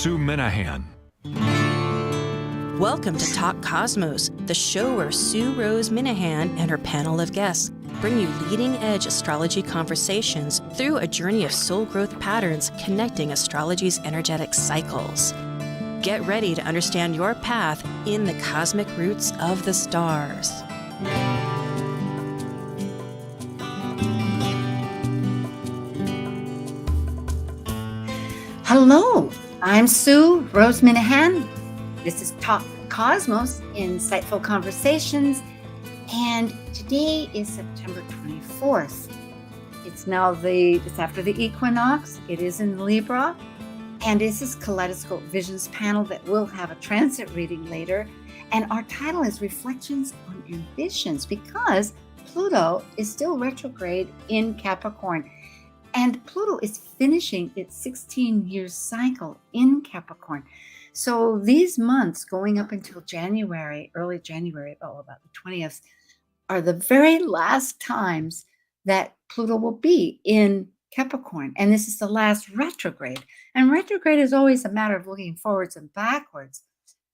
Sue Minahan. Welcome to Talk Cosmos, the show where Sue Rose Minahan and her panel of guests bring you leading-edge astrology conversations through a journey of soul growth patterns connecting astrology's energetic cycles. Get ready to understand your path in the cosmic roots of the stars. Hello, I'm Sue Rose Minahan. This is Talk Cosmos, Insightful Conversations, and today is September 24th. It's after the equinox. It is in Libra, and this is Kaleidoscope Visions panel that will have a transit reading later. And our title is Reflections on Ambitions, because Pluto is still retrograde in Capricorn. And Pluto is finishing its 16-year cycle in Capricorn. So these months going up until early January, about the 20th, are the very last times that Pluto will be in Capricorn. And this is the last retrograde. And retrograde is always a matter of looking forwards and backwards.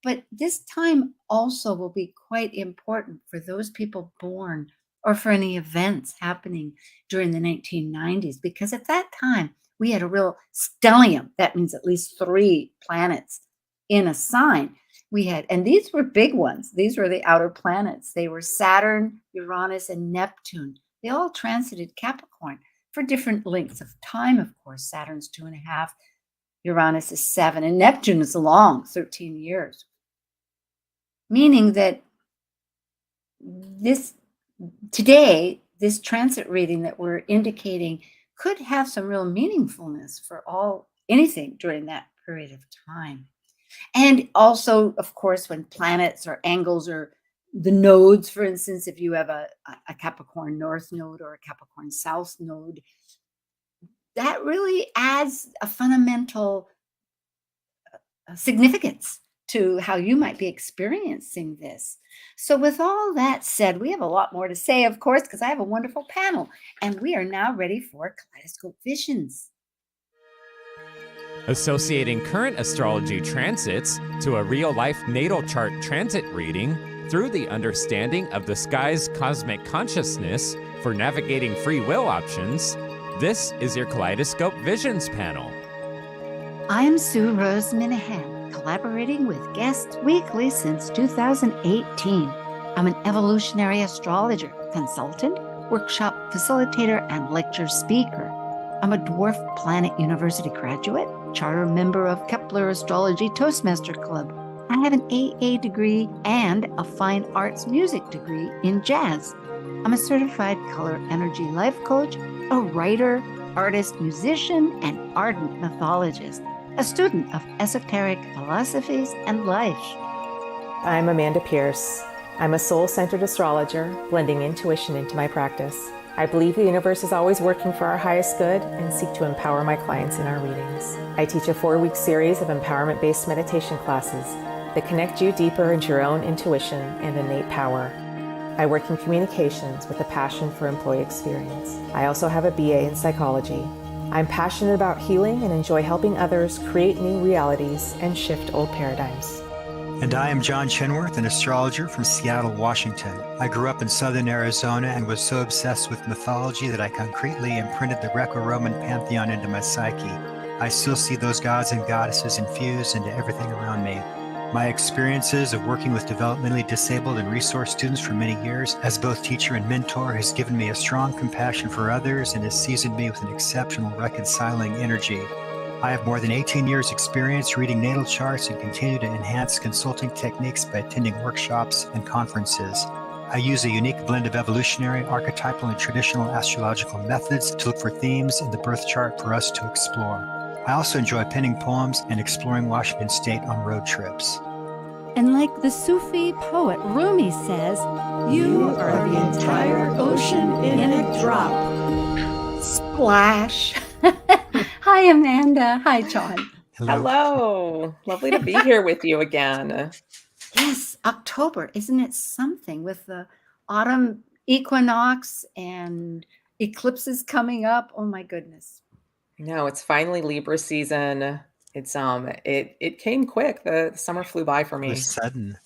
But this time also will be quite important for those people born or for any events happening during the 1990s, because at that time we had a real stellium. That means at least 3 planets in a sign. And these were big ones. These were the outer planets. They were Saturn, Uranus, and Neptune. They all transited Capricorn for different lengths of time, of course. Saturn's 2.5, Uranus is 7, and Neptune is long, 13 years. Meaning that this transit reading that we're indicating could have some real meaningfulness for anything during that period of time. And also, of course, when planets or angles or the nodes, for instance, if you have a Capricorn North node or a Capricorn South node, that really adds a fundamental significance to how you might be experiencing this. So with all that said, we have a lot more to say, of course, because I have a wonderful panel, and we are now ready for Kaleidoscope Visions. Associating current astrology transits to a real-life natal chart transit reading through the understanding of the sky's cosmic consciousness for navigating free will options, this is your Kaleidoscope Visions panel. I'm Sue Rose Minahan, collaborating with guests weekly since 2018. I'm an evolutionary astrologer, consultant, workshop facilitator, and lecture speaker. I'm a Dwarf Planet University graduate, charter member of Kepler Astrology Toastmaster Club. I have an AA degree and a fine arts music degree in jazz. I'm a certified color energy life coach, a writer, artist, musician, and ardent mythologist, a student of esoteric philosophies and life. I'm Amanda Pierce. I'm a soul-centered astrologer, blending intuition into my practice. I believe the universe is always working for our highest good and seek to empower my clients in our readings. I teach a 4-week series of empowerment-based meditation classes that connect you deeper into your own intuition and innate power. I work in communications with a passion for employee experience. I also have a BA in psychology. I'm passionate about healing and enjoy helping others create new realities and shift old paradigms. And I am John Chenworth, an astrologer from Seattle, Washington. I grew up in southern Arizona and was so obsessed with mythology that I concretely imprinted the Greco-Roman pantheon into my psyche. I still see those gods and goddesses infused into everything around me. My experiences of working with developmentally disabled and resource students for many years as both teacher and mentor has given me a strong compassion for others and has seasoned me with an exceptional reconciling energy. I have more than 18 years experience reading natal charts and continue to enhance consulting techniques by attending workshops and conferences. I use a unique blend of evolutionary, archetypal, and traditional astrological methods to look for themes in the birth chart for us to explore. I also enjoy penning poems and exploring Washington State on road trips. And like the Sufi poet Rumi says, you are the entire ocean in a drop. Splash. Hi, Amanda. Hi, John. Hello. Lovely to be here with you again. Yes, October. Isn't it something with the autumn equinox and eclipses coming up? Oh, my goodness. No, it's finally Libra season. it came quick. The summer flew by for It was me. sudden.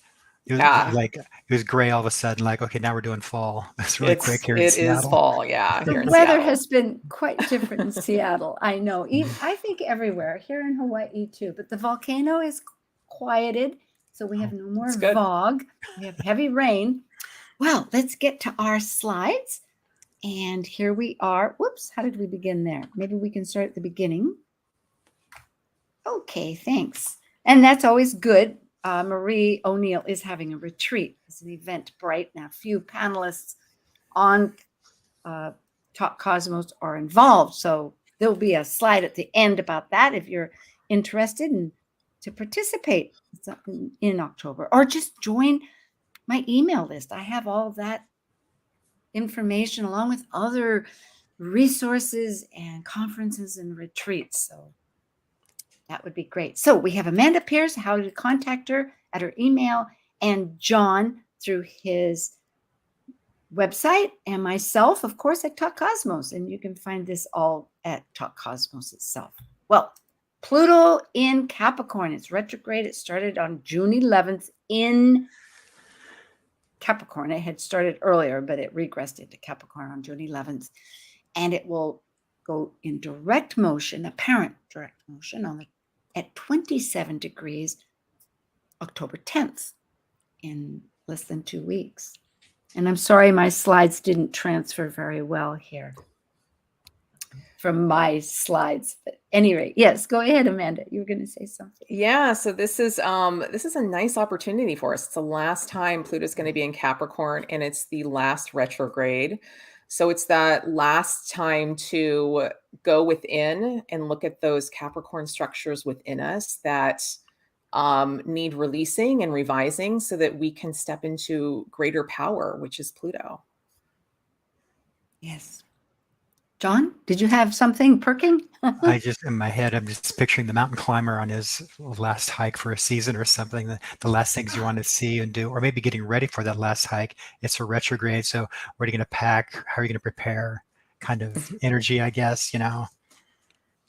It was Yeah. like it was gray all of a sudden. Like, okay, now we're doing fall. It's really quick here in It is Seattle. fall, yeah, The here in weather Seattle. has been quite different in Seattle. I know. I think everywhere, here in Hawaii too. But the volcano is quieted, so we have no more That's good. fog. We have heavy rain. Well, let's get to our slides. And here we are. Whoops, how did we begin there? Maybe we can start at the beginning. Okay, thanks. And that's always good. Marie O'Neill is having a retreat. It's an event bright. Now, a few panelists on Talk Cosmos are involved. So there'll be a slide at the end about that if you're interested in to participate in October, or just join my email list. I have all that information along with other resources and conferences and retreats. So that would be great. So we have Amanda Pierce, how to contact her at her email, and John through his website, and myself, of course, at Talk Cosmos. And you can find this all at Talk Cosmos itself. Well, Pluto in Capricorn. It's retrograde. It started on June 11th in Capricorn. It had started earlier, but it regressed into Capricorn on June 11th. And it will go in direct motion, apparent direct motion, at 27 degrees, October 10th, in less than 2 weeks. And I'm sorry my slides didn't transfer very well here from my slides. But anyway, yes, go ahead, Amanda. You were going to say something. Yeah, so this is a nice opportunity for us. It's the last time Pluto's going to be in Capricorn, and it's the last retrograde. So it's that last time to go within and look at those Capricorn structures within us that need releasing and revising so that we can step into greater power, which is Pluto. Yes. John, did you have something perking? I just, in my head, I'm just picturing the mountain climber on his last hike for a season or something, the last things you want to see and do, or maybe getting ready for that last hike. It's a retrograde. So what are you going to pack? How are you going to prepare? Kind of energy, I guess,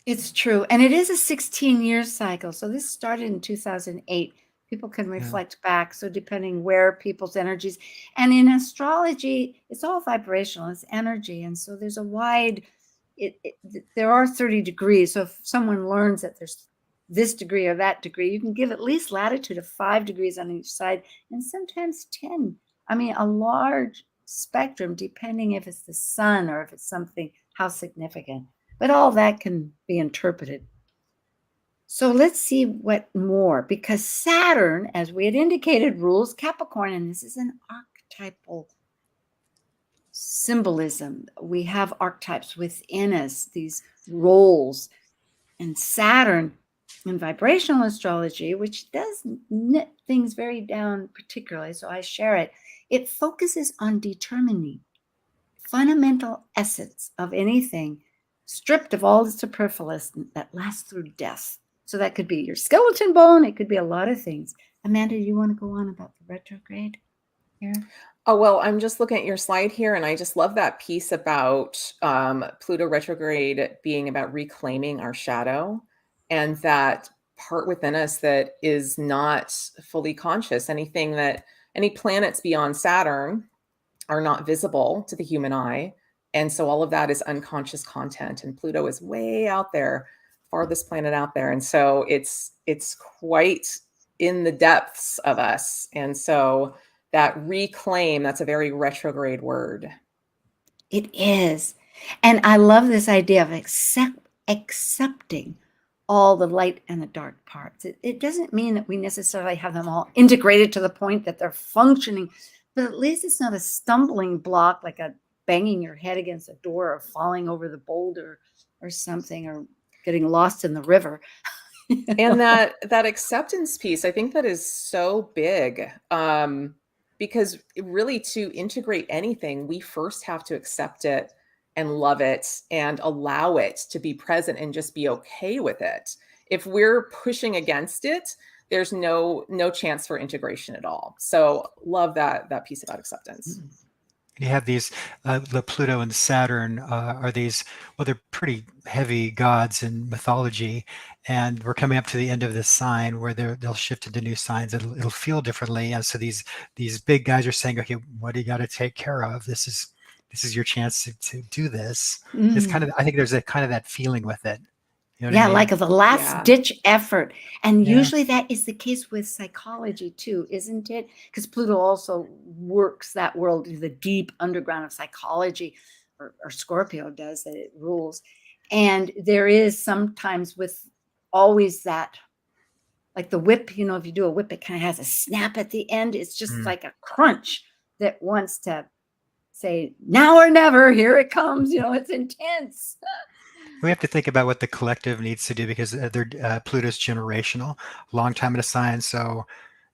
It's true. And it is a 16-year cycle. So this started in 2008. People can reflect back. So depending where people's energies, and in astrology, it's all vibrational, it's energy. And so there's a wide, there are 30 degrees. So if someone learns that there's this degree or that degree, you can give at least latitude of 5 degrees on each side, and sometimes 10. I mean, a large spectrum, depending if it's the sun or if it's something, how significant. But all that can be interpreted. So let's see what more, because Saturn, as we had indicated, rules Capricorn, and this is an archetypal symbolism. We have archetypes within us, these roles. And Saturn in vibrational astrology, which does knit things very down particularly, so I share it, it focuses on determining fundamental essence of anything, stripped of all the superfluous that lasts through death. So that could be your skeleton bone. It could be a lot of things. Amanda, you want to go on about the retrograde here? Oh, well, I'm just looking at your slide here, and I just love that piece about Pluto retrograde being about reclaiming our shadow and that part within us that is not fully conscious. Any planets beyond Saturn are not visible to the human eye. And so all of that is unconscious content, and Pluto is way out there, farthest planet out there. And so it's quite in the depths of us. And so that reclaim, that's a very retrograde word. It is. And I love this idea of accepting all the light and the dark parts. It doesn't mean that we necessarily have them all integrated to the point that they're functioning, but at least it's not a stumbling block, like a banging your head against a door or falling over the boulder or something, or getting lost in the river. And that acceptance piece, I think that is so big, because really to integrate anything, we first have to accept it and love it and allow it to be present and just be okay with it. If we're pushing against it, there's no chance for integration at all. So love that piece about acceptance. You have these, the Pluto and Saturn are these, well, they're pretty heavy gods in mythology, and we're coming up to the end of this sign where they'll shift into new signs. It'll feel differently, and so these big guys are saying, okay, what do you got to take care of? This is your chance to do this. It's kind of, I think there's a kind of that feeling with it. You know what I Yeah, mean? like the last Yeah. ditch effort. And Yeah. usually that is the case with psychology too, isn't it? Because Pluto also works that world, the deep underground of psychology, or Scorpio does, that it rules. And there is sometimes with always that, like the whip, you know, if you do a whip, it kind of has a snap at the end. It's just Mm. like a crunch that wants to say, now or never, here it comes. You know, it's intense. We have to think about what the collective needs to do because Pluto's generational, long time in a sign, so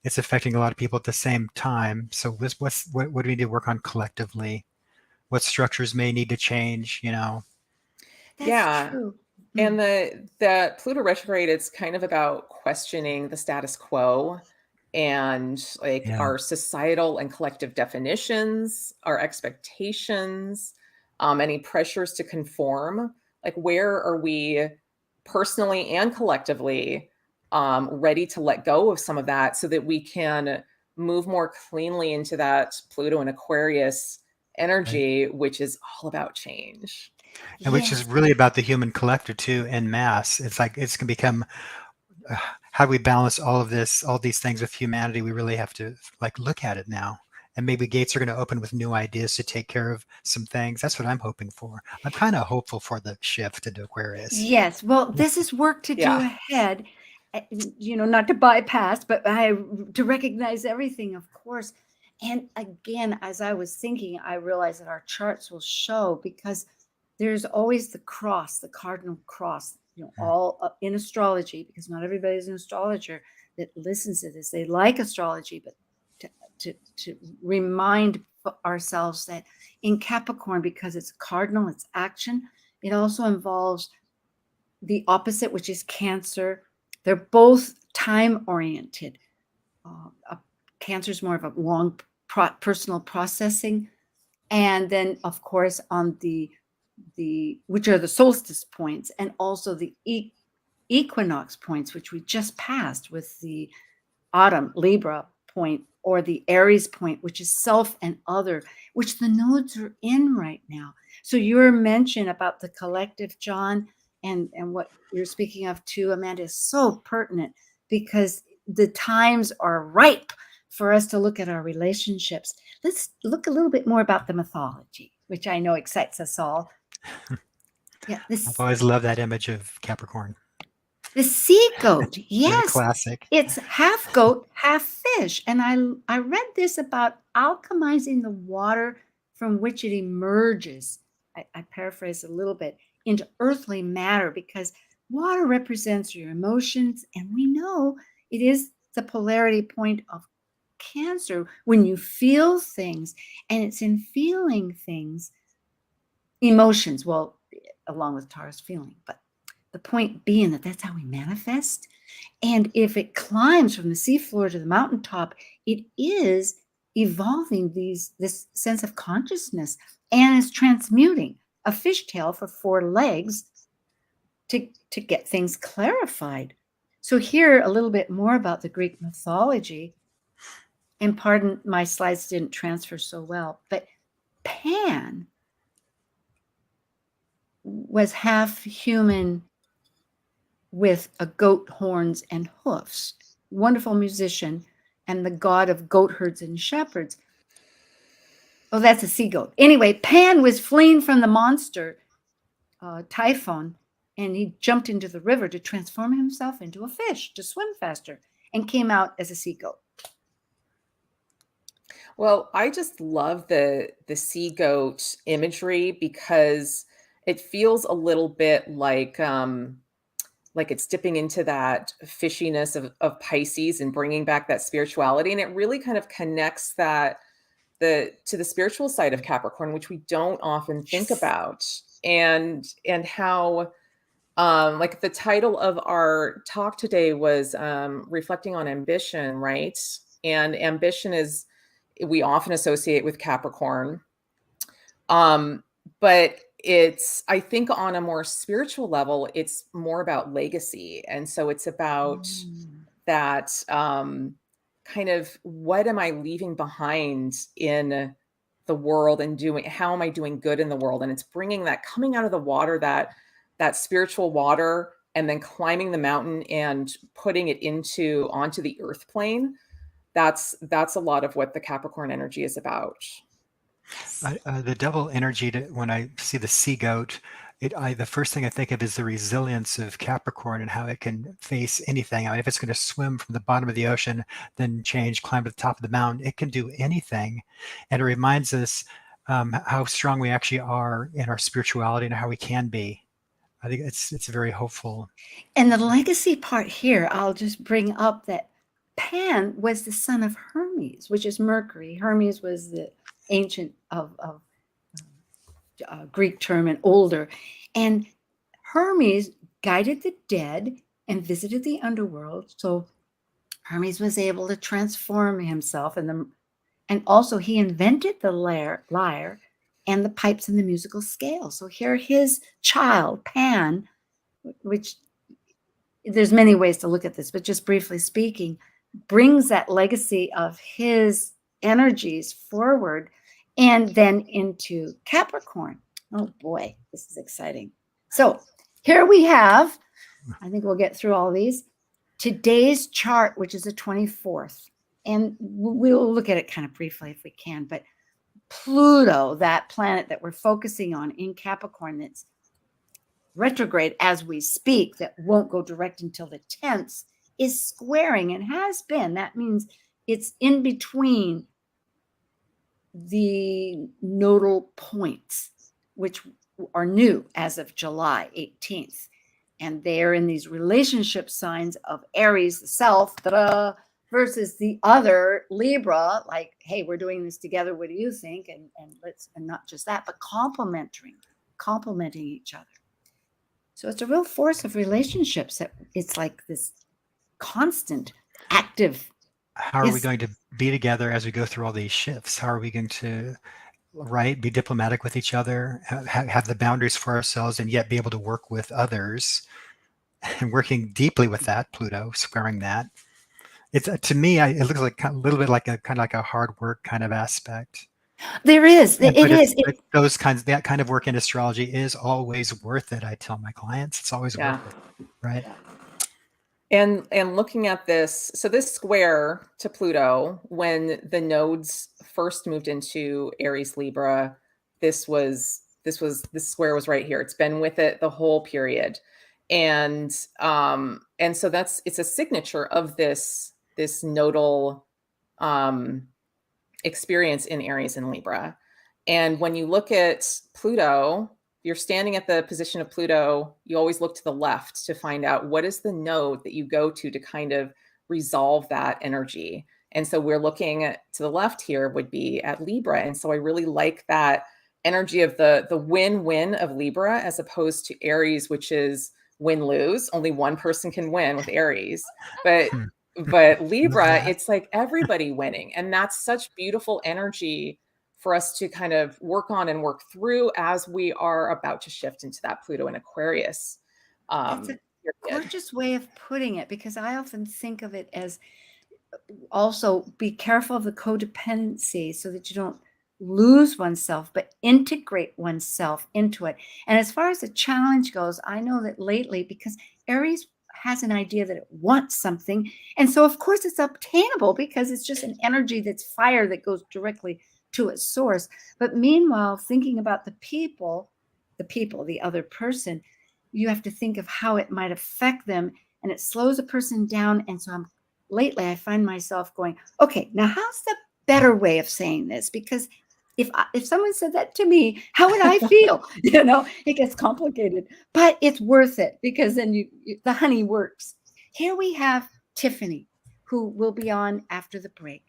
it's affecting a lot of people at the same time. So what do we need to work on collectively? What structures may need to change? You know? That's Yeah. true. And the Pluto retrograde, it's kind of about questioning the status quo and like Yeah. our societal and collective definitions, our expectations, any pressures to conform. Like, where are we personally and collectively ready to let go of some of that so that we can move more cleanly into that Pluto and Aquarius Right. energy, which is all about change. And which is Yes. really about the human collective too, en masse. It's like it's gonna become how do we balance all of this, all these things with humanity? We really have to like look at it now. And maybe gates are going to open with new ideas to take care of some things. That's what I'm hoping for. I'm kind of hopeful for the shift into Aquarius. Yes. Well, this is work to do Yeah. ahead, you know, not to bypass, but to recognize everything, of course. And again, as I was thinking, I realized that our charts will show, because there's always the cross, the cardinal cross, you know, all in astrology, because not everybody's an astrologer that listens to this. They like astrology, but to remind ourselves that in Capricorn, because it's cardinal, it's action, it also involves the opposite, which is Cancer. They're both time oriented. Cancer is more of a long personal processing. And then, of course, on the which are the solstice points, and also the equinox points, which we just passed with the autumn Libra point, or the Aries point, which is self and other, which the nodes are in right now. So your mention about the collective, John, and what you're speaking of too, Amanda, is so pertinent, because the times are ripe for us to look at our relationships. Let's look a little bit more about the mythology, which I know excites us all. Yeah, I've always loved that image of Capricorn. the sea goat. Very Yes, classic. it's half goat, half fish. And I read this about alchemizing the water from which it emerges. I paraphrase a little bit, into earthly matter, because water represents your emotions, and we know it is the polarity point of Cancer, when you feel things, and it's in feeling things, emotions, well, along with Tara's feeling, but the point being that that's how we manifest. And if it climbs from the seafloor to the mountaintop, it is evolving this sense of consciousness, and is transmuting a fishtail for 4 legs to get things clarified. So here a little bit more about the Greek mythology. And pardon, my slides didn't transfer so well, but Pan was half human with a goat horns and hoofs. Wonderful musician, and the god of goat herds and shepherds. Oh, that's a sea goat. Anyway, Pan was fleeing from the monster Typhon, and he jumped into the river to transform himself into a fish to swim faster, and came out as a sea goat. Well, I just love the sea goat imagery, because it feels a little bit like it's dipping into that fishiness of Pisces and bringing back that spirituality, and it really kind of connects that to the spiritual side of Capricorn, which we don't often think about, and how like the title of our talk today was reflecting on ambition, right? And ambition is, we often associate with Capricorn. But I think on a more spiritual level, it's more about legacy. And so it's about that kind of, what am I leaving behind in the world, and how am I doing good in the world? And it's bringing that, coming out of the water, that spiritual water, and then climbing the mountain and putting it onto the earth plane. That's a lot of what the Capricorn energy is about. The double energy, when I see the sea goat, the first thing I think of is the resilience of Capricorn and how it can face anything. I mean, if it's going to swim from the bottom of the ocean, then climb to the top of the mountain, it can do anything. And it reminds us how strong we actually are in our spirituality and how we can be. I think it's very hopeful. And the legacy part here, I'll just bring up that Pan was the son of Hermes, which is Mercury. Hermes was the ancient of Greek term and older. And Hermes guided the dead and visited the underworld. So Hermes was able to transform himself, and also he invented the lyre and the pipes and the musical scale. So here his child, Pan, which there's many ways to look at this, but just briefly speaking, brings that legacy of his energies forward and then into Capricorn. Oh boy, this is exciting. So here we have, I think we'll get through all these, today's chart, which is the 24th. And we'll look at it kind of briefly if we can, but Pluto, that planet that we're focusing on in Capricorn, that's retrograde as we speak, that won't go direct until the 10th, is squaring and has been. That means it's in between the nodal points, which are new as of July 18th. And they're in these relationship signs of Aries, the self, versus the other, Libra, like, hey, we're doing this together. What do you think? And not just that, but complementing each other. So it's a real force of relationships. That it's like this constant, active. How are we going to be together as we go through all these shifts? How are we going to, be diplomatic with each other, have the boundaries for ourselves, and yet be able to work with others, and working deeply with that, Pluto, squaring that. It's to me, it looks like a little bit like a hard work kind of aspect. There is. That kind of work in astrology is always worth it. I tell my clients, it's always worth it, right? And looking at this, so this square to Pluto, when the nodes first moved into Aries Libra, this square was right here. It's been with it the whole period. And so it's a signature of this nodal experience in Aries and Libra. And when you look at Pluto, you're standing at the position of Pluto, you always look to the left to find out what is the node that you go to kind of resolve that energy. And so we're looking to the left here would be at Libra. And so I really like that energy of the win-win of Libra, as opposed to Aries, which is win-lose. Only one person can win with Aries. But Libra, it's like everybody winning. And that's such beautiful energy for us to kind of work on and work through as we are about to shift into that Pluto and Aquarius. That's a gorgeous way of putting it, because I often think of it as also be careful of the codependency so that you don't lose oneself, but integrate oneself into it. And as far as the challenge goes, I know that lately, because Aries has an idea that it wants something. And so of course it's obtainable because it's just an energy that's fire that goes directly to its source. But meanwhile, thinking about the other person, you have to think of how it might affect them, and it slows a person down. And so lately I find myself going, okay, now how's the better way of saying this? Because if someone said that to me, how would I feel? It gets complicated, but it's worth it, because then the honey works. Here we have Tiffany, who will be on after the break.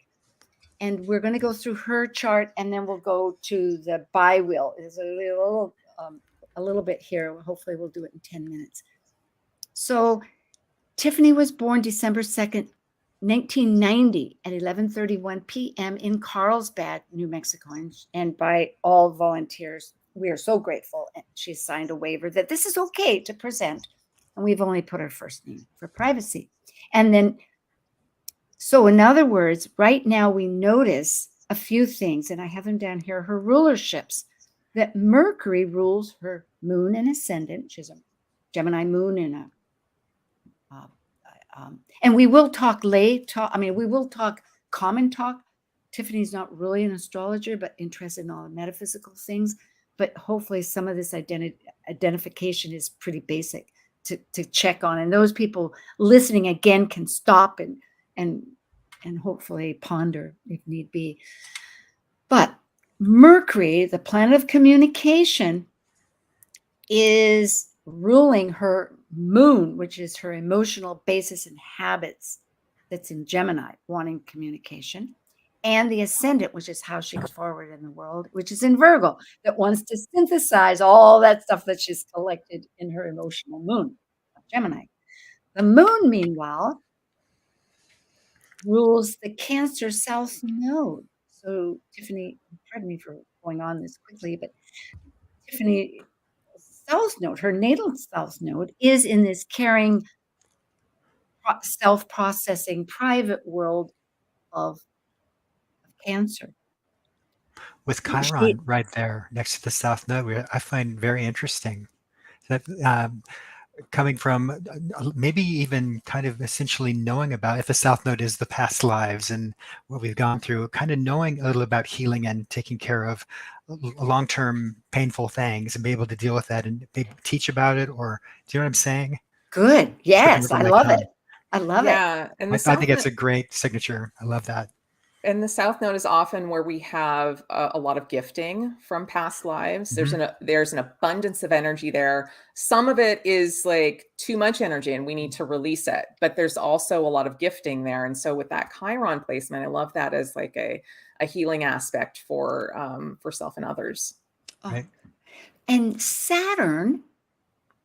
And we're going to go through her chart, and then we'll go to the bi-wheel. There's a little bit here. Hopefully we'll do it in 10 minutes. So Tiffany was born December 2nd, 1990 at 11:31 p.m. in Carlsbad, New Mexico. And by all volunteers, we are so grateful. She signed a waiver that this is okay to present. And we've only put her first name for privacy. And then, so in other words, right now we notice a few things, and I have them down here, her rulerships, that Mercury rules her moon and ascendant. She's a Gemini moon and a and we will talk we will talk common talk. Tiffany's not really an astrologer, but interested in all the metaphysical things. But hopefully some of this identification is pretty basic to check on. And those people listening again can stop and hopefully ponder if need be. But Mercury, the planet of communication, is ruling her moon, which is her emotional basis and habits, that's in Gemini, wanting communication, and the ascendant, which is how she goes forward in the world, which is in Virgo, that wants to synthesize all that stuff that she's collected in her emotional moon, Gemini. The moon, meanwhile, rules the Cancer South Node. So Tiffany, pardon me for going on this quickly, but Tiffany South Node, her natal South Node, is in this caring, self-processing, private world of Cancer. With Chiron right there next to the South Node, I find very interesting that coming from maybe even kind of essentially knowing about if the South Node is the past lives and what we've gone through, kind of knowing a little about healing and taking care of long-term painful things and be able to deal with that and maybe teach about it, or do you know what I'm saying? Good. Yes, I love it. I love it. Yeah. And I think it's a great signature. I love that. And the South Node is often where we have a lot of gifting from past lives. Mm-hmm. There's an abundance of energy there. Some of it is like too much energy and we need to release it, but there's also a lot of gifting there. And so with that Chiron placement, I love that as like a healing aspect for self and others. Right. And Saturn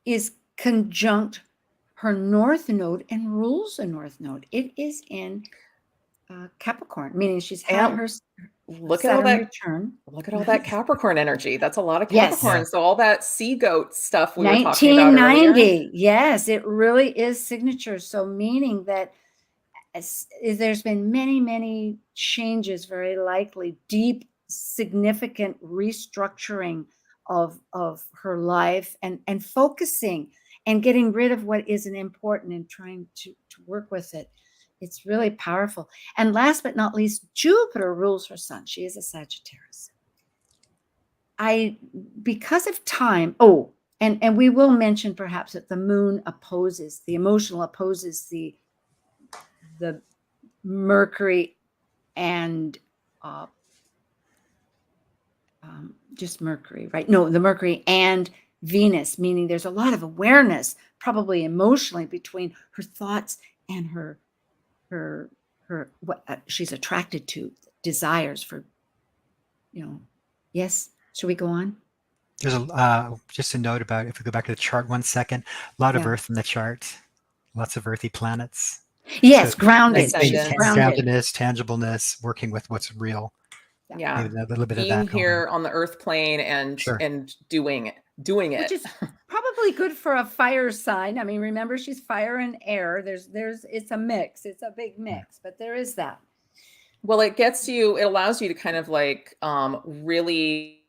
is conjunct her North Node and rules the North Node. It is in Capricorn, meaning she's had her look Saturn at all that return. Look at all that Capricorn energy. That's a lot of Capricorn. Yes. So all that sea goat stuff we were talking about earlier. 1990. Yes, it really is signature. So meaning that there's been many changes, very likely deep, significant restructuring of her life and focusing and getting rid of what isn't important and trying to work with it. It's really powerful. And last but not least, Jupiter rules her sun. She is a Sagittarius. Because of time, and we will mention perhaps that the moon opposes, the emotional opposes the Mercury and just Mercury, right? No, the Mercury and Venus, meaning there's a lot of awareness, probably emotionally, between her thoughts and her what she's attracted to, desires for, yes. Should we go on? There's just a note about, if we go back to the chart 1 second, a lot of Earth in the chart, lots of earthy planets. Yes, So grounded. Groundedness, tangibleness, working with what's real. Yeah, maybe a little bit being of that here on the Earth plane and doing it, which is probably good for a fire sign. I mean, remember, she's fire and air. It's a mix. It's a big mix, but there is that. Well, it allows you to kind of like really.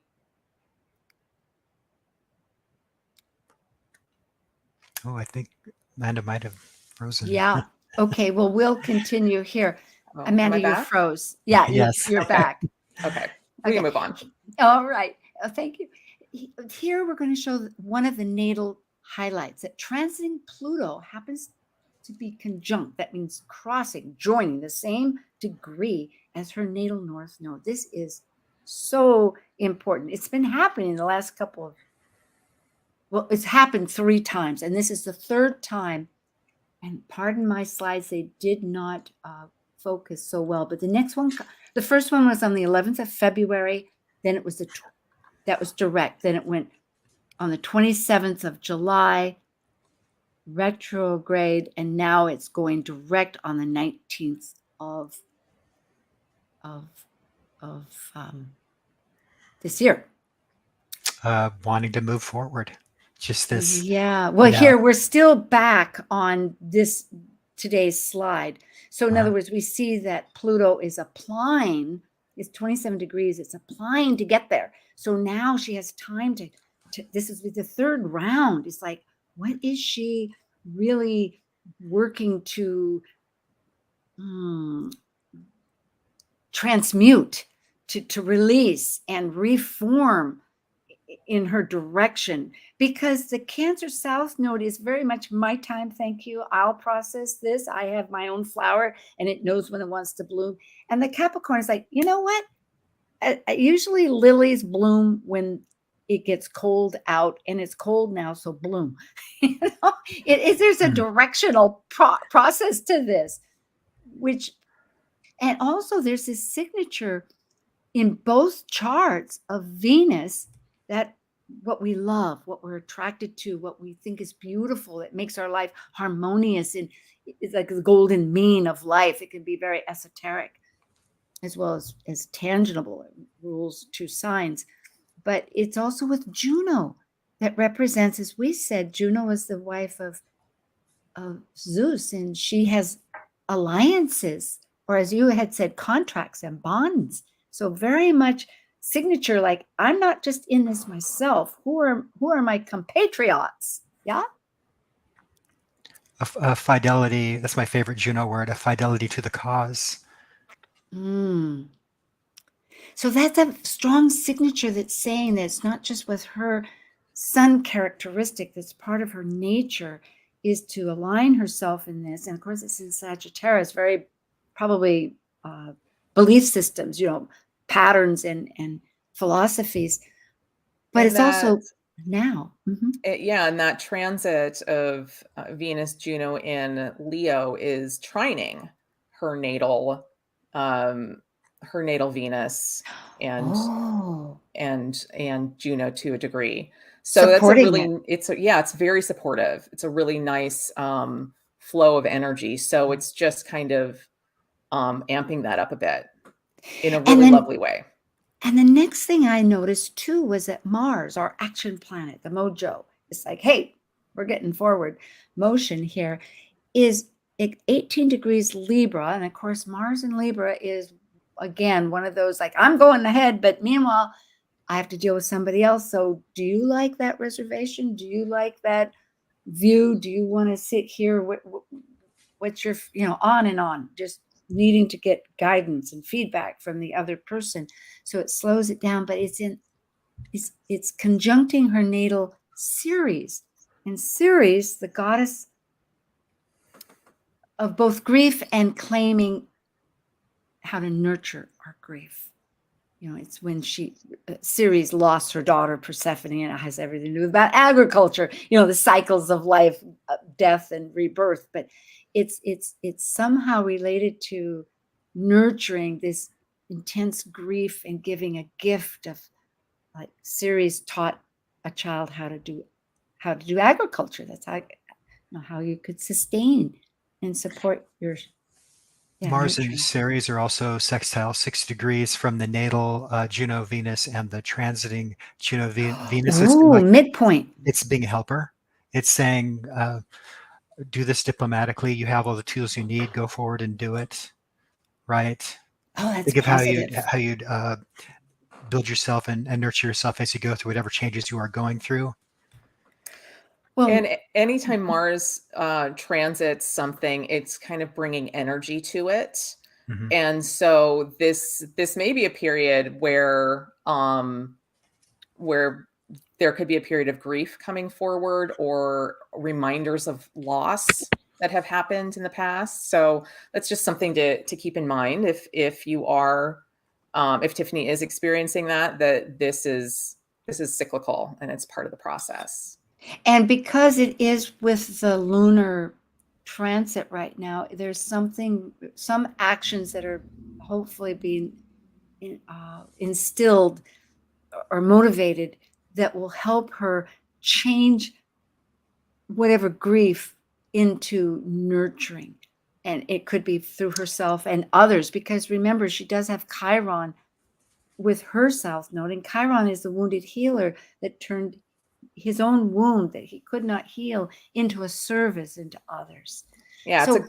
Oh, I think Amanda might have frozen. Yeah. Okay. Well, we'll continue here. Amanda, you froze. Yeah. Yes. You're back. Okay. We can move on. All right. Thank you. Here we're going to show one of the natal highlights, that transiting Pluto happens to be conjunct. That means crossing, joining the same degree as her natal North Node. This is so important. It's been happening the last it's happened 3 times, and this is the 3rd time. And pardon my slides, they did not focus so well. But the first one was on the 11th of February. Then it was that was direct. Then it went on the 27th of July. retrograde, and now it's going direct on the 19th of this year. Wanting to move forward. Just this. Yeah. Well, Yeah. here we're still back on this today's slide. So in other Uh-huh. words, we see that Pluto is applying, it's 27 degrees, it's applying to get there. So now she has time to this is the third round. It's like, what is she really working to transmute, to release and reform in her direction? Because the Cancer South Node is very much my time. Thank you. I'll process this. I have my own flower and it knows when it wants to bloom. And the Capricorn is like, you know what? Usually lilies bloom when it gets cold out, and it's cold now, so bloom. There's a directional process to this, and also there's this signature in both charts of Venus, that what we love, what we're attracted to, what we think is beautiful, it makes our life harmonious, and it's like the golden mean of life. It can be very esoteric as well as tangible. It rules two signs. But it's also with Juno that represents, as we said, Juno is the wife of Zeus, and she has alliances, or as you had said, contracts and bonds. So very much signature, like, I'm not just in this myself. Who are my compatriots? Yeah. A fidelity. That's my favorite Juno word. A fidelity to the cause. So that's a strong signature that's saying that it's not just with her sun characteristic, that's part of her nature, is to align herself in this. And of course, it's in Sagittarius, very probably belief systems, patterns and philosophies. But And it's also now. And that transit of Venus, Juno in Leo is trining her natal Venus and Juno to a degree. So supporting it's very supportive. It's a really nice flow of energy. So it's just kind of amping that up a bit in a really lovely way. And the next thing I noticed too was that Mars, our action planet, the mojo, it's like, hey, we're getting forward motion here, is 18 degrees Libra. And of course, Mars in Libra is, again, one of those, like, I'm going ahead, but meanwhile, I have to deal with somebody else. So do you like that reservation? Do you like that view? Do you want to sit here? What's your, on and on, just needing to get guidance and feedback from the other person. So it slows it down, but it's conjuncting her natal Ceres. And Ceres, the goddess of both grief and claiming how to nurture our grief. It's when Ceres lost her daughter Persephone, and it has everything to do about agriculture, the cycles of life, death and rebirth. But it's somehow related to nurturing this intense grief and giving a gift of, like, Ceres taught a child how to do agriculture. That's how you could sustain and support your Mars nurturing. and Ceres are also sextile 6 degrees from the natal Juno Venus, and the transiting Juno Venus is midpoint. It's being a helper. It's saying, do this diplomatically. You have all the tools you need. Go forward and do it. Right. Oh, that's Think of positive. how you'd build yourself and nurture yourself as you go through whatever changes you are going through. Well, and anytime Mars transits something, it's kind of bringing energy to it. Mm-hmm. And so this may be a period where there could be a period of grief coming forward, or reminders of loss that have happened in the past. So that's just something to keep in mind if you are if Tiffany is experiencing that this is cyclical and it's part of the process. And because it is with the lunar transit right now, there's some actions that are hopefully being instilled or motivated that will help her change whatever grief into nurturing. And it could be through herself and others, because remember, she does have Chiron with her South Node, and Chiron is the wounded healer that turned his own wound that he could not heal into a service into others. Yeah. So,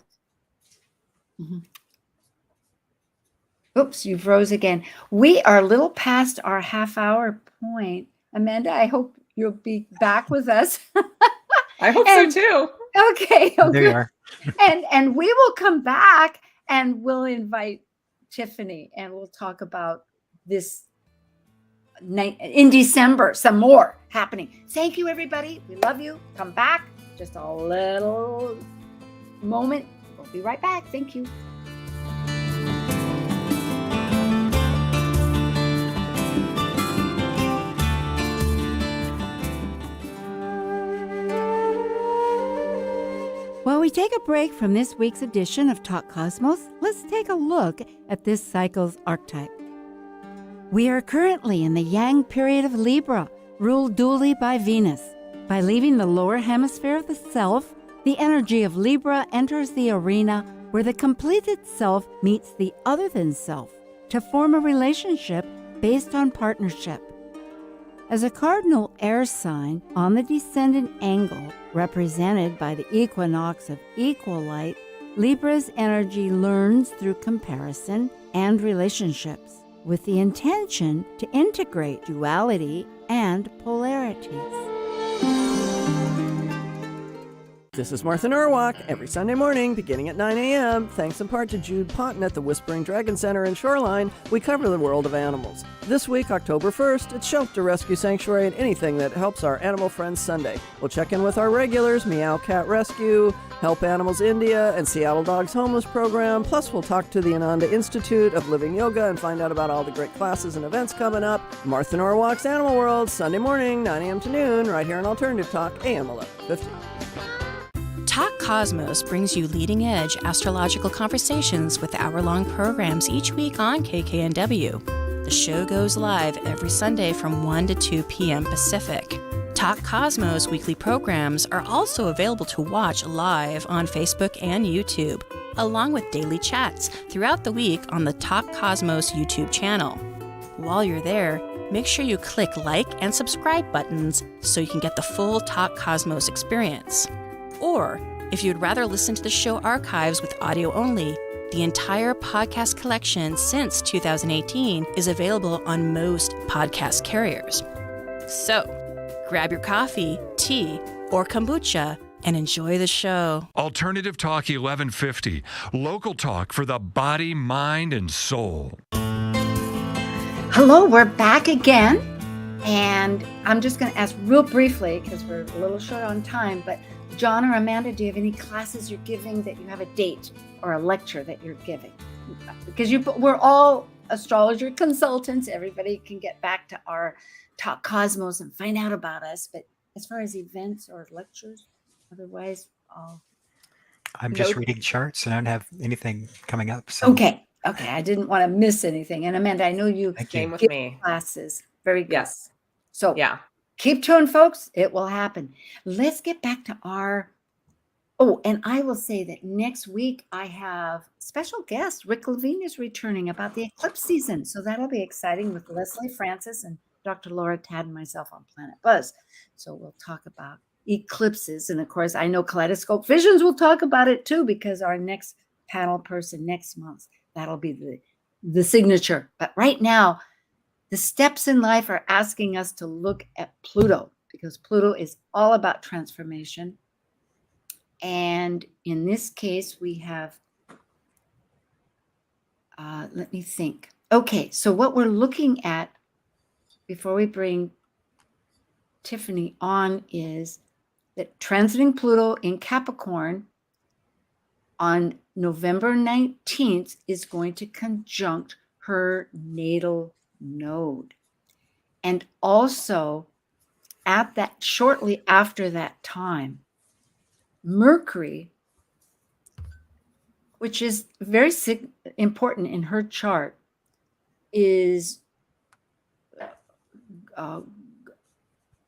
oops, you froze again. We are a little past our half-hour point. Amanda, I hope you'll be back with us. I hope so too. Okay. There you are. and we will come back and we'll invite Tiffany and we'll talk about this night in December, some more happening. Thank you, everybody. We love you. Come back. Just a little moment. We'll be right back. Thank you. While we take a break from this week's edition of Talk Cosmos, let's take a look at this cycle's archetype. We are currently in the Yang period of Libra, ruled dually by Venus. By leaving the lower hemisphere of the self, the energy of Libra enters the arena where the completed self meets the other than self to form a relationship based on partnership. As a cardinal air sign on the descendant angle, represented by the equinox of equal light, Libra's energy learns through comparison and relationships, with the intention to integrate duality and polarities. This is Martha Norwalk, every Sunday morning beginning at 9 a.m. Thanks in part to Jude Ponton at the Whispering Dragon Center in Shoreline, we cover the world of animals. This week, October 1st, it's Shelter Rescue Sanctuary and anything that helps our animal friends Sunday. We'll check in with our regulars, Meow Cat Rescue, Help Animals India, and Seattle Dogs Homeless Program. Plus, we'll talk to the Ananda Institute of Living Yoga and find out about all the great classes and events coming up. Martha Norwalk's Animal World, Sunday morning, 9 a.m. to noon, right here on Alternative Talk, AM 1150. Talk Cosmos brings you leading-edge astrological conversations with hour-long programs each week on KKNW. The show goes live every Sunday from 1 to 2 p.m. Pacific. Talk Cosmos weekly programs are also available to watch live on Facebook and YouTube, along with daily chats throughout the week on the Talk Cosmos YouTube channel. While you're there, make sure you click like and subscribe buttons so you can get the full Talk Cosmos experience. Or, if you'd rather listen to the show archives with audio only, the entire podcast collection since 2018 is available on most podcast carriers. So, grab your coffee, tea, or kombucha and enjoy the show. Alternative Talk 1150, local talk for the body, mind, and soul. Hello, we're back again. And I'm just going to ask real briefly, because we're a little short on time, but John or Amanda, do you have any classes you're giving that you have a date or a lecture that you're giving? Because we're all astrologer consultants. Everybody can get back to our Talk Cosmos and find out about us. But as far as events or lectures, otherwise, I'm just reading charts and I don't have anything coming up. So. Okay. I didn't want to miss anything. And Amanda, I know you Same with give me. classes. Very good. Yes. So yeah. Keep tuned, folks. It will happen. Let's get back to our... Oh, and I will say that next week I have special guest. Rick Levine is returning about the eclipse season. So that'll be exciting with Leslie Francis and Dr. Laura Tad and myself on Planet Buzz. So we'll talk about eclipses. And of course, I know Kaleidoscope Visions will talk about it too, because our next panel person next month, that'll be the signature. But right now, the steps in life are asking us to look at Pluto, because Pluto is all about transformation. And in this case, we have, let me think. Okay, so what we're looking at before we bring Tiffany on is that transiting Pluto in Capricorn on November 19th is going to conjunct her natal node. And also at that, shortly after that time, Mercury, which is very important in her chart, is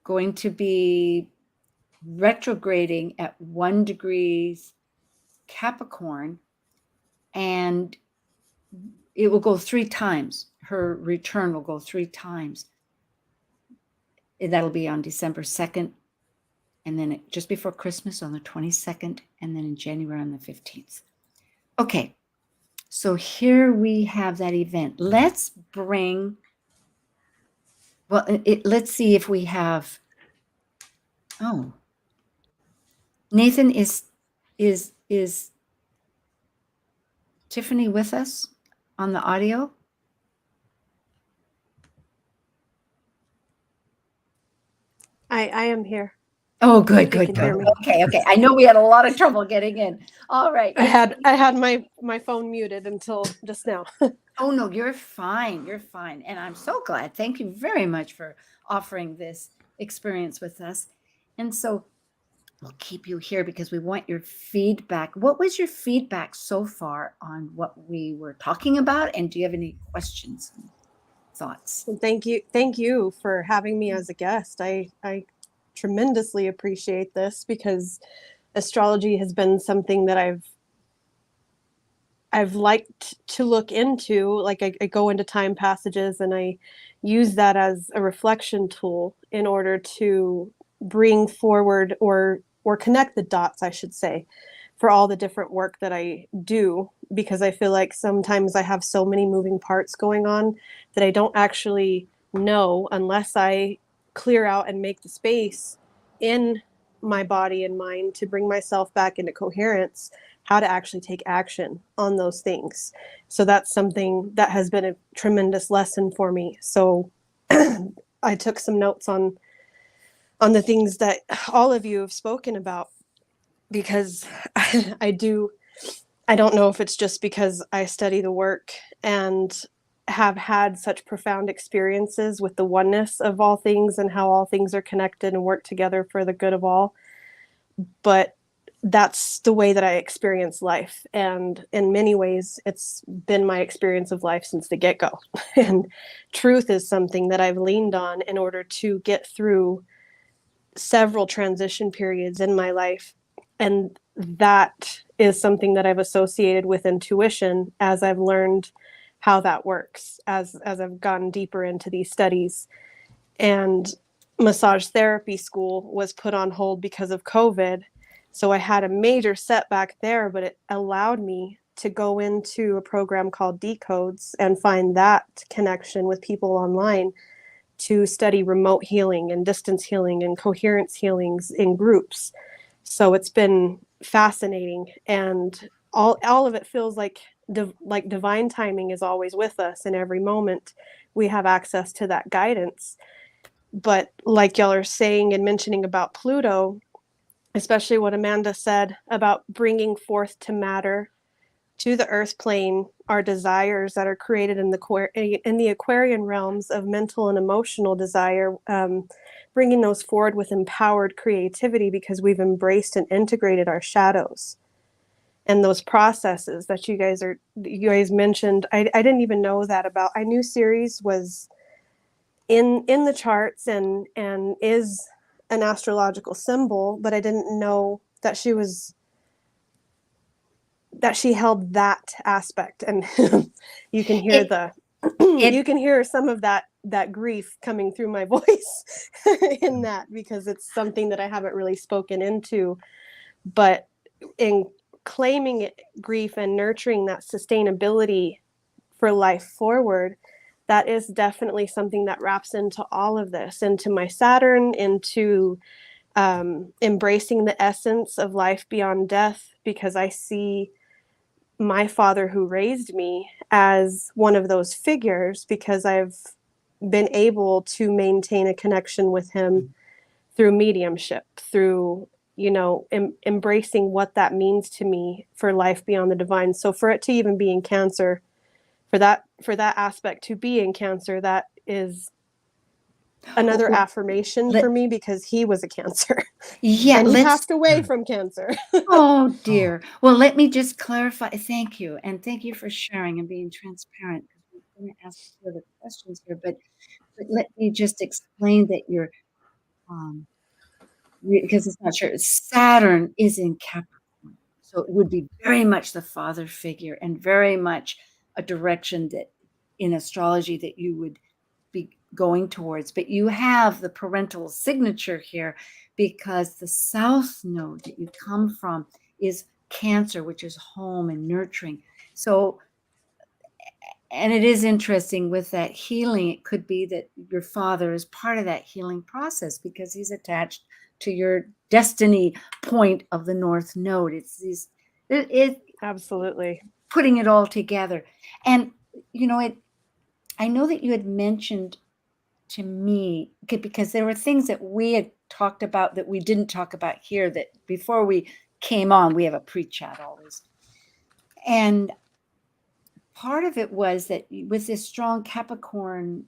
going to be retrograding at 1 degree Capricorn, and it will go 3 times. Her return will go 3 times. That'll be on December 2nd, and then just before Christmas on the 22nd, and then in January on the 15th. Okay, so here we have that event. Let's bring, well, let's see if we have, oh, Nathan, is Tiffany with us on the audio? I am here. Oh, good, If you good, can hear good. me. Okay. I know we had a lot of trouble getting in. All right. I had my phone muted until just now. Oh, no, you're fine. You're fine. And I'm so glad. Thank you very much for offering this experience with us. And so we'll keep you here because we want your feedback. What was your feedback so far on what we were talking about? And do you have any questions and thoughts? Well, thank you for having me as a guest. I tremendously appreciate this because astrology has been something that I've liked to look into. Like I go into time passages and I use that as a reflection tool in order to bring forward or connect the dots, I should say, for all the different work that I do, because I feel like sometimes I have so many moving parts going on that I don't actually know unless I clear out and make the space in my body and mind to bring myself back into coherence, how to actually take action on those things. So that's something that has been a tremendous lesson for me. So I took some notes on the things that all of you have spoken about, because I don't know if it's just because I study the work and have had such profound experiences with the oneness of all things and how all things are connected and work together for the good of all. But that's the way that I experience life. And in many ways, it's been my experience of life since the get-go. And truth is something that I've leaned on in order to get through several transition periods in my life. And that is something that I've associated with intuition as I've learned how that works, as I've gone deeper into these studies. And massage therapy school was put on hold because of COVID. So I had a major setback there, but it allowed me to go into a program called Decodes and find that connection with people online to study remote healing and distance healing and coherence healings in groups. So it's been fascinating, and all of it feels like divine timing is always with us in every moment. We have access to that guidance. But like y'all are saying and mentioning about Pluto, especially what Amanda said about bringing forth to matter, to the earth plane, our desires that are created in the Aquarian realms of mental and emotional desire, bringing those forward with empowered creativity because we've embraced and integrated our shadows. And those processes that you guys mentioned, I didn't even know that about. I knew Ceres was in the charts and is an astrological symbol, but I didn't know that she held that aspect. And you can hear you can hear some of that grief coming through my voice in that, because it's something that I haven't really spoken into. But in claiming grief and nurturing that sustainability for life forward, that is definitely something that wraps into all of this, into my Saturn, into embracing the essence of life beyond death, because I see my father who raised me as one of those figures, because I've been able to maintain a connection with him through mediumship, through embracing what that means to me for life beyond the divine. So for it to even be in Cancer, for that aspect to be in Cancer, that is another affirmation for me, because he was a Cancer. Yeah, and he passed away from Cancer. Oh dear. Well, let me just clarify. Thank you, and thank you for sharing and being transparent. We're going to ask further questions here, but let me just explain that because it's not sure. Saturn is in Capricorn. So it would be very much the father figure and very much a direction that in astrology that you would be going towards. But you have the parental signature here because the south node that you come from is Cancer, which is home and nurturing. So, and it is interesting with that healing, it could be that your father is part of that healing process because he's attached to your destiny point of the north node. It's these, Absolutely. putting it all together. And, I know that you had mentioned to me, because there were things that we had talked about that we didn't talk about here, that before we came on, we have a pre-chat always. And part of it was that with this strong Capricorn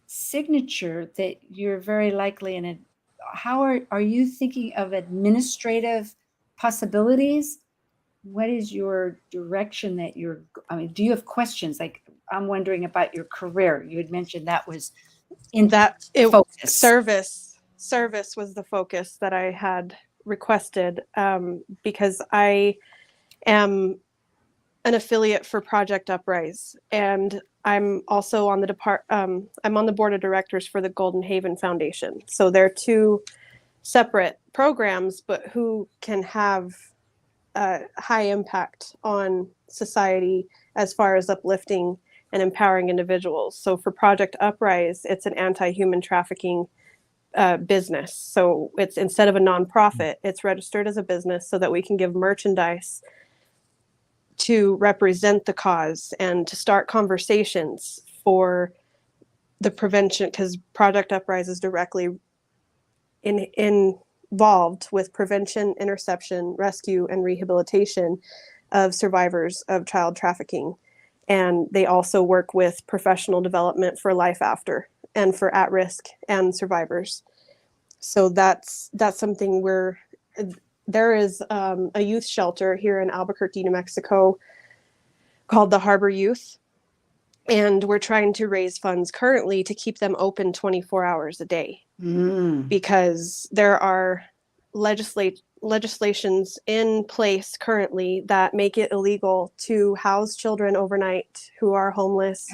signature that you're very likely in how are you thinking of administrative possibilities? What is your direction that do you have questions? Like, I'm wondering about your career. You had mentioned that was focus. Service was the focus that I had requested, because I am an affiliate for Project Uprise, and I'm also on I'm on the board of directors for the Golden Haven Foundation. So they're two separate programs, but who can have a high impact on society as far as uplifting and empowering individuals. So for Project Uprise, it's an anti-human trafficking business. So it's, instead of a nonprofit, it's registered as a business so that we can give merchandise to represent the cause and to start conversations for the prevention, because Project Uprise is directly involved with prevention, interception, rescue, and rehabilitation of survivors of child trafficking. And they also work with professional development for life after and for at-risk and survivors. So that's something there is a youth shelter here in Albuquerque, New Mexico, called the Harbor Youth. And we're trying to raise funds currently to keep them open 24 hours a day, because there are legislations in place currently that make it illegal to house children overnight who are homeless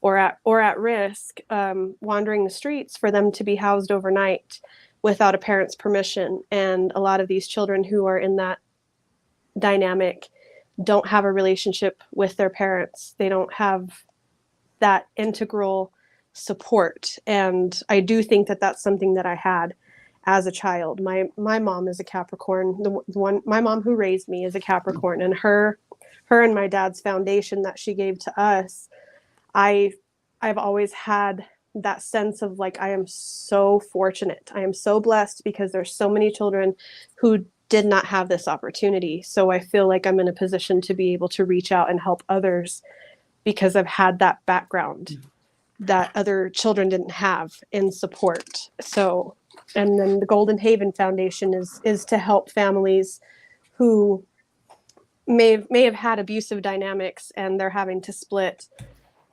or at risk, wandering the streets, for them to be housed overnight without a parent's permission. And a lot of these children who are in that dynamic don't have a relationship with their parents. They don't have that integral support. And I do think that that's something that I had as a child. My mom is a Capricorn. My mom who raised me is a Capricorn, and her and my dad's foundation that she gave to us, I've always had that sense of like, I am so fortunate. I am so blessed because there's so many children who did not have this opportunity. So I feel like I'm in a position to be able to reach out and help others because I've had that background that other children didn't have in support. So, and then the Golden Haven Foundation is to help families who may have had abusive dynamics and they're having to split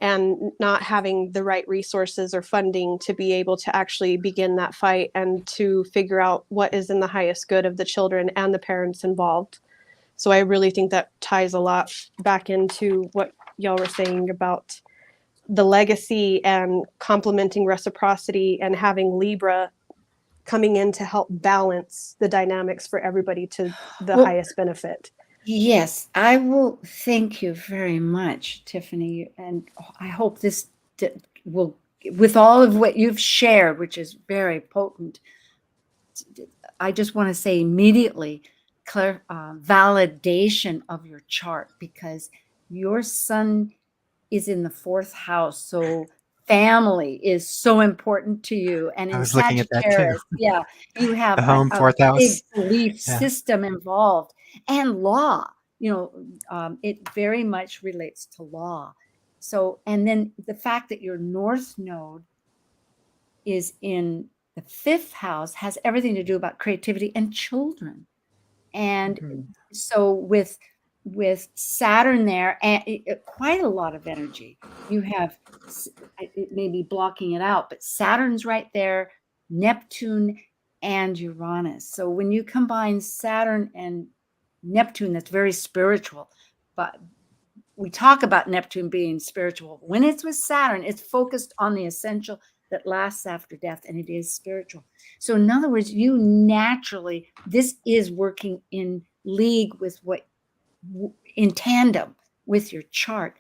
and not having the right resources or funding to be able to actually begin that fight and to figure out what is in the highest good of the children and the parents involved. So I really think that ties a lot back into what y'all were saying about the legacy and complementing reciprocity and having Libra coming in to help balance the dynamics for everybody to the highest benefit. Yes, I will. Thank you very much, Tiffany. And I hope this will, with all of what you've shared, which is very potent, I just want to say immediately, validation of your chart, because your sun is in the 4th house. So family is so important to you. And in I was looking at that too. Yeah, you have The home, a 4th house. big belief system involved, and law. It very much relates to law. So, and then the fact that your north node is in the 5th house has everything to do about creativity and children. And so with Saturn there, and quite a lot of energy. You have, it may be blocking it out, but Saturn's right there, Neptune and Uranus. So when you combine Saturn and Neptune, that's very spiritual. But we talk about Neptune being spiritual. When it's with Saturn, it's focused on the essential that lasts after death, and it is spiritual. So in other words, you naturally, this is working in league with what, in tandem with your chart.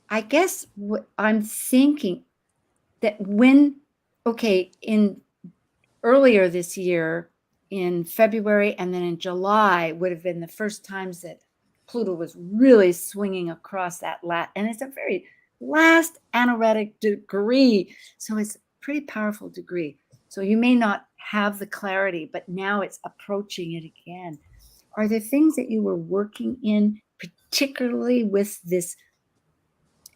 I guess what I'm thinking that in earlier this year, in February and then in July would have been the first times that Pluto was really swinging across that and it's a very last anaretic degree. So it's a pretty powerful degree. So you may not have the clarity, but now it's approaching it again. Are there things that you were working in, particularly with this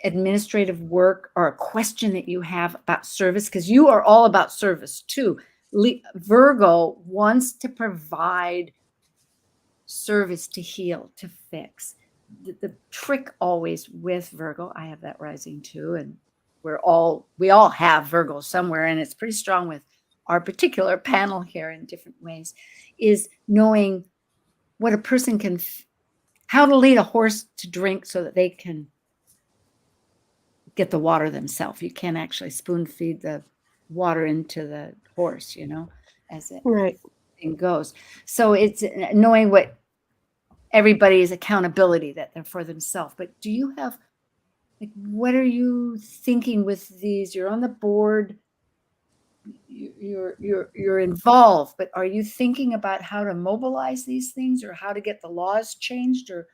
administrative work, or a question that you have about service? Because you are all about service too. Virgo wants to provide service, to heal, to fix. The trick always with Virgo, I have that rising too, and we all have Virgo somewhere, and it's pretty strong with our particular panel here in different ways, is knowing what a person how to lead a horse to drink so that they can get the water themselves. You can't actually spoon feed the water into the horse, as it goes. So it's knowing what everybody's accountability that they're for themselves. But do you have, what are you thinking with these? You're on the board, you're involved, but are you thinking about how to mobilize these things, or how to get the laws changed, or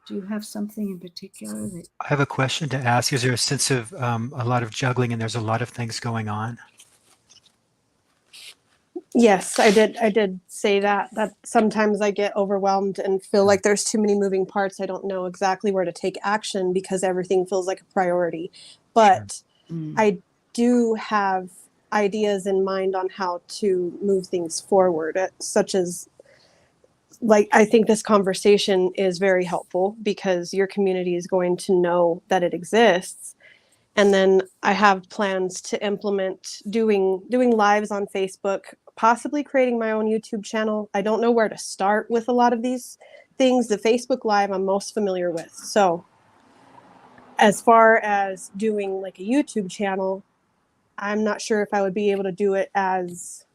do you have something in particular that... I have a question to ask. Is there a sense of a lot of juggling and there's a lot of things going on? Yes, I did say that sometimes I get overwhelmed and feel like there's too many moving parts. I don't know exactly where to take action because everything feels like a priority. But I do have ideas in mind on how to move things forward, such as, I think this conversation is very helpful because your community is going to know that it exists. And then I have plans to implement doing lives on Facebook, possibly creating my own YouTube channel. I don't know where to start with a lot of these things. The Facebook Live I'm most familiar with. So as far as doing a YouTube channel, I'm not sure if I would be able to do it as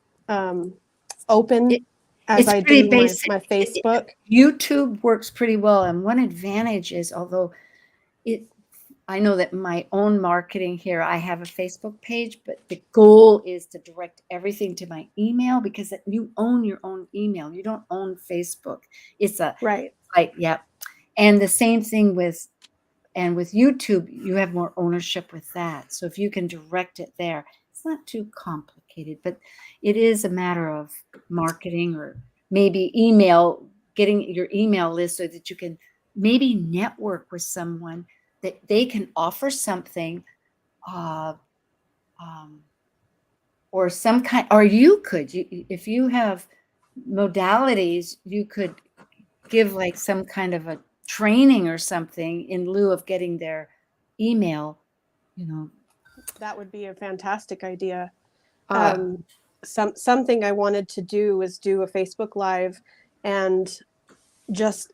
open as I do my Facebook. YouTube works pretty well. And one advantage is, although I know that my own marketing here, I have a Facebook page, but the goal is to direct everything to my email, because you own your own email. You don't own Facebook. It's a site. Yeah. And the same thing with YouTube, you have more ownership with that. So if you can direct it there, it's not too complicated, but it is a matter of marketing, or maybe getting your email list so that you can maybe network with someone that they can offer something, or some kind, or you could, if you have modalities, you could give some kind of a training or something in lieu of getting their email, That would be a fantastic idea. Something I wanted to do was do a Facebook Live and just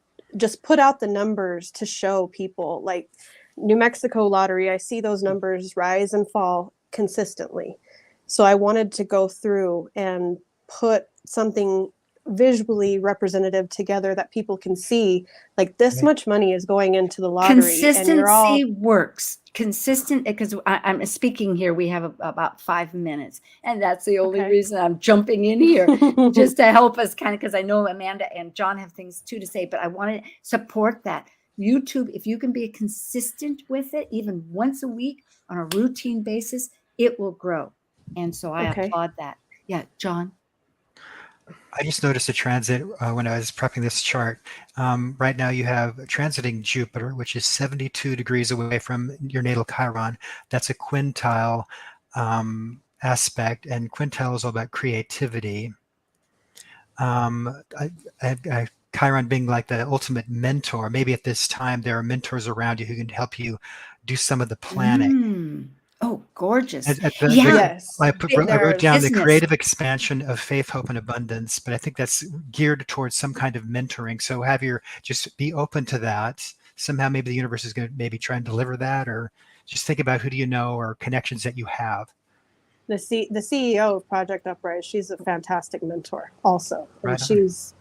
put out the numbers to show people, New Mexico lottery. I see those numbers rise and fall consistently. So I wanted to go through and put something visually representative together that people can see, this much money is going into the lottery. Consistency works. Consistent, because I'm speaking here, we have about 5 minutes, and that's the only reason I'm jumping in here, just to help us because I know Amanda and John have things too to say, but I want to support that. YouTube, if you can be consistent with it, even once a week on a routine basis, it will grow. And so I applaud that. Yeah, John. I just noticed a transit when I was prepping this chart. Right now you have transiting Jupiter, which is 72 degrees away from your natal Chiron. That's a quintile aspect, and quintile is all about creativity. Chiron being the ultimate mentor. Maybe at this time there are mentors around you who can help you do some of the planning. Oh, gorgeous. Yeah. Yes. I There are wrote down the business. creative expansion of faith, hope, and abundance, but I think that's geared towards some kind of mentoring. So just be open to that. Somehow maybe the universe is going to maybe try and deliver that, or just think about who do you know or connections that you have. The CEO of Project Uprise, she's a fantastic mentor also. And Right on. she's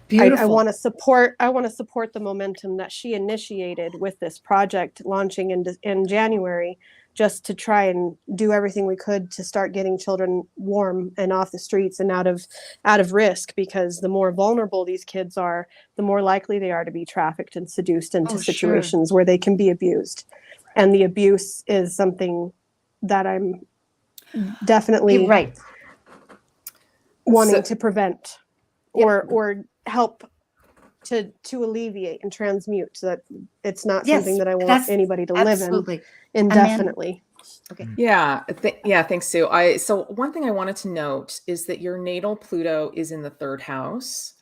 Beautiful. I want to support the momentum that she initiated with this project launching in January, just to try and do everything we could to start getting children warm and off the streets and out of risk, because the more vulnerable these kids are, the more likely they are to be trafficked and seduced into situations where they can be abused. And the abuse is something that I'm definitely wanting to prevent or help to alleviate and transmute, so that it's not something that I want anybody to live in indefinitely. Okay. Yeah. Thanks, Sue. So one thing I wanted to note is that your natal Pluto is in the 3rd house,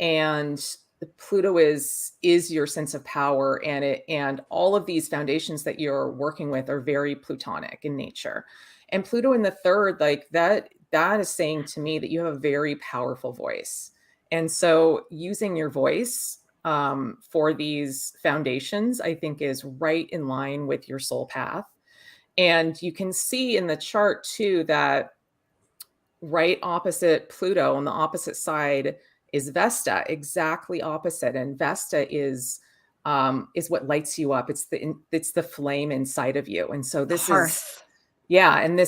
and the Pluto is your sense of power, and all of these foundations that you're working with are very Plutonic in nature. And Pluto in the 3rd, like that is saying to me that you have a very powerful voice. And so using your voice for these foundations, I think, is right in line with your soul path. And you can see in the chart too that right opposite Pluto on the opposite side is Vesta, exactly opposite. And Vesta is what lights you up. It's the flame inside of you. And so this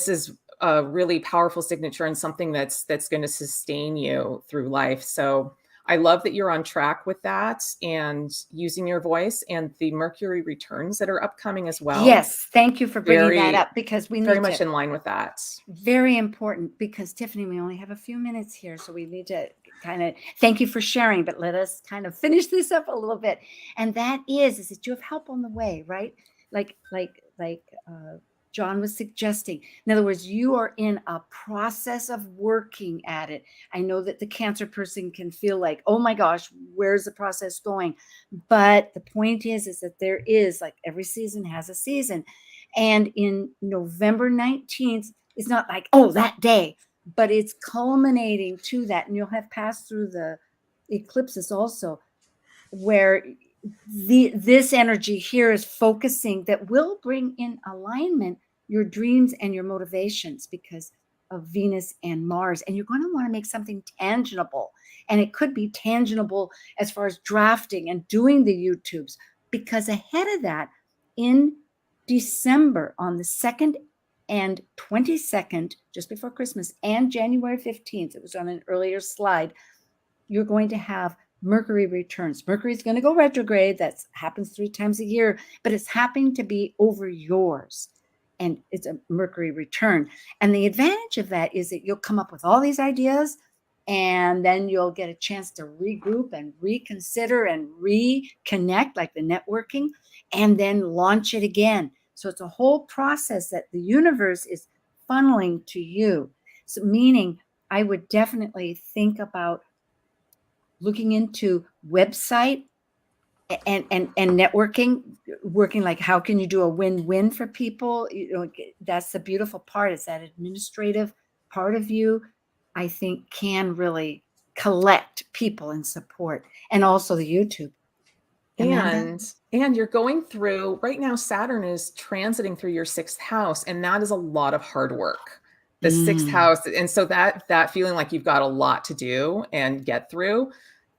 is a really powerful signature and something that's going to sustain you through life. So I love that you're on track with that and using your voice, and the Mercury returns that are upcoming as well. Yes, thank you for bringing that up, because we need very much in line with that. Very important, because Tiffany, we only have a few minutes here, so we need to kind of thank you for sharing, but let us kind of finish this up a little bit. And that is that you have help on the way, right? Like John was suggesting. In other words, you are in a process of working at it. I know that the Cancer person can feel like, oh my gosh, where's the process going? But the point is that there is, like, every season has a season. And in November 19th, it's not like, oh, that day, but it's culminating to that. And you'll have passed through the eclipses also, where this energy here is focusing, that will bring in alignment your dreams and your motivations because of Venus and Mars. And you're going to want to make something tangible. And it could be tangible as far as drafting and doing the YouTubes, because ahead of that, in December on the 2nd and 22nd, just before Christmas, and January 15th, it was on an earlier slide, you're going to have Mercury returns. Mercury is going to go retrograde. That happens 3 times a year, but it's happening to be over yours. And it's a Mercury return. And the advantage of that is that you'll come up with all these ideas, and then you'll get a chance to regroup and reconsider and reconnect, like the networking, and then launch it again. So it's a whole process that the universe is funneling to you. So meaning, I would definitely think about looking into website and networking, working, like, how can you do a win-win for people? You know, that's the beautiful part. It's that administrative part of you, I think, can really collect people and support, and also the YouTube. And you're going through right now, Saturn is transiting through your 6th house, and that is a lot of hard work. The 6th house. And so that feeling like you've got a lot to do and get through,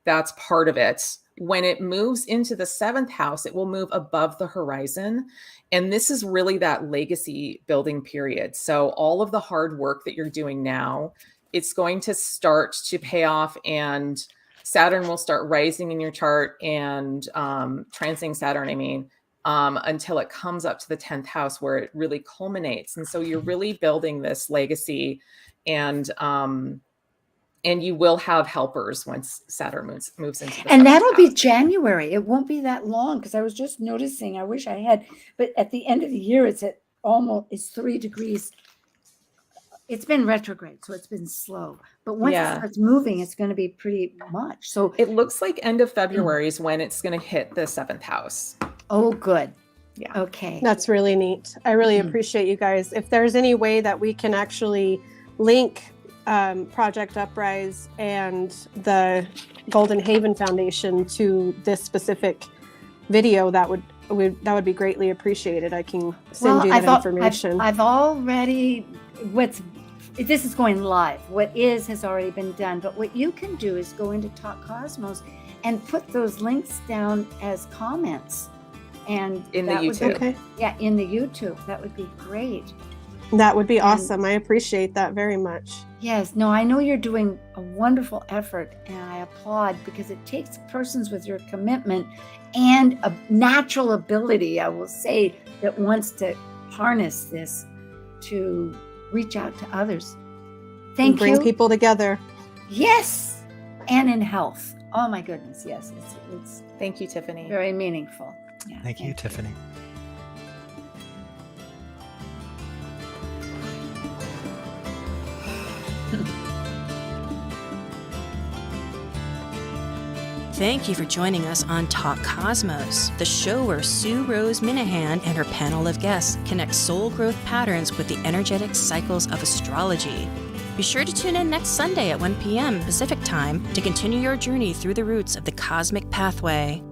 that's part of it. When it moves into the 7th house, it will move above the horizon. And this is really that legacy building period. So all of the hard work that you're doing now, it's going to start to pay off, and Saturn will start rising in your chart and transiting Saturn, until it comes up to the 10th house, where it really culminates. And so you're really building this legacy, and you will have helpers once Saturn moves into the and that'll house. be January. It won't be that long, because I was just noticing, I wish I had, but at the end of the year, it's 3 degrees. It's been retrograde, so it's been slow. But once it starts moving, it's going to be pretty much. So it looks like end of February is when it's going to hit the 7th house. Oh, good. Yeah. Okay. That's really neat. I really appreciate you guys. If there's any way that we can actually link Project Uprise and the Golden Haven Foundation to this specific video, that would be greatly appreciated. I can send you that information. I've already, this is going live. What has already been done. But what you can do is go into Talk Cosmos and put those links down as comments. And in the YouTube. In the YouTube. That would be great. That would be awesome. I appreciate that very much. Yes. No, I know you're doing a wonderful effort, and I applaud, because it takes persons with your commitment and a natural ability, I will say, that wants to harness this to reach out to others. Thank you. Bring people together. Yes. And in health. Oh my goodness. Yes. It's Thank you, Tiffany. very meaningful. Yeah, Thank you, Tiffany. Thank you for joining us on Talk Cosmos, the show where Sue Minahan and her panel of guests connect soul growth patterns with the energetic cycles of astrology. Be sure to tune in next Sunday at 1 p.m. Pacific Time to continue your journey through the roots of the cosmic pathway.